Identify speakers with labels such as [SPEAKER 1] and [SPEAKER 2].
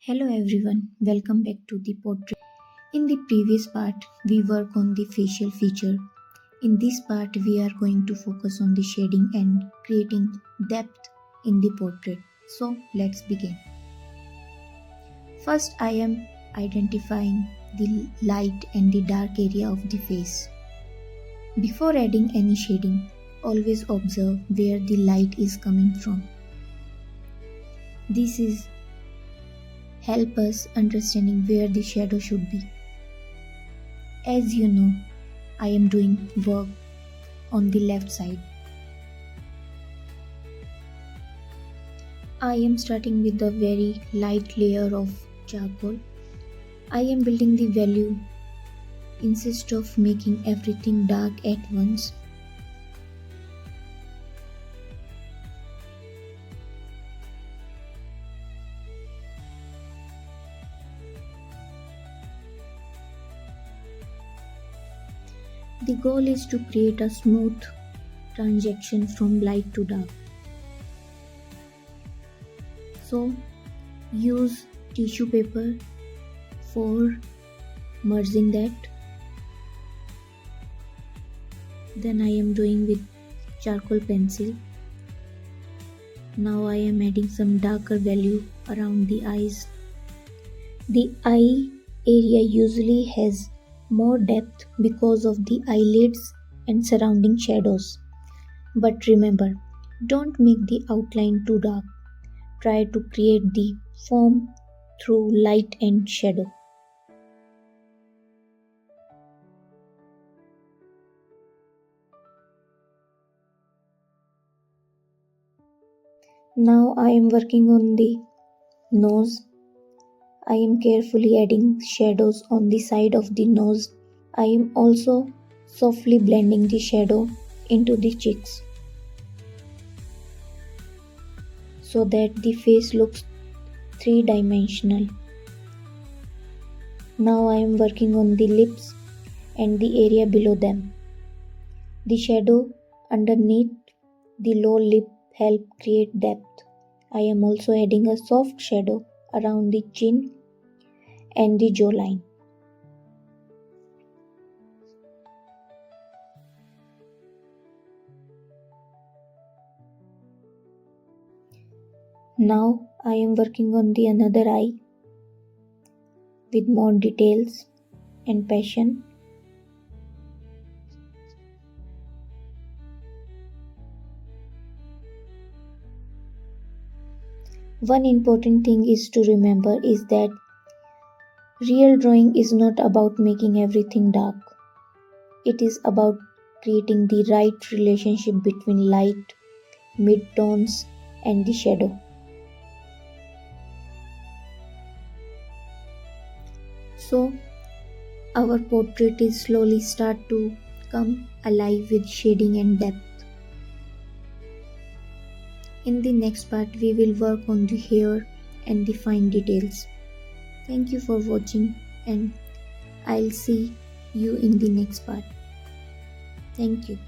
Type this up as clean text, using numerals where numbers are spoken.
[SPEAKER 1] Hello everyone, welcome back to the portrait. In the previous part, we work on the facial feature. In this part, we are going to focus on the shading and creating depth in the portrait. So let's begin. First, I am identifying the light and the dark area of the face. Before adding any shading, always observe where the light is coming from. This is help us understanding where the shadow should be. As you know, I am doing work on the left side. I am starting with a very light layer of charcoal. I am building the value instead of making everything dark at once. The goal is to create a smooth transition from light to dark. So use tissue paper for merging that. Then I am doing with charcoal pencil. Now I am adding some darker value around the eyes. The eye area usually has more depth because of the eyelids and surrounding shadows. But remember, don't make the outline too dark. Try to create the form through light and shadow. Now I am working on the nose. I am carefully adding shadows on the side of the nose. I am also softly blending the shadow into the cheeks so that the face looks three-dimensional. Now I am working on the lips and the area below them. The shadow underneath the lower lip help create depth. I am also adding a soft shadow around the chin and the jawline. Now I am working on the another eye with more details and passion. One important thing is to remember is that real drawing is not about making everything dark. It is about creating the right relationship between light, mid-tones and the shadow. So our portrait is slowly start to come alive with shading and depth. In the next part, we will work on the hair and the fine details. Thank you for watching and I'll see you in the next part. Thank you.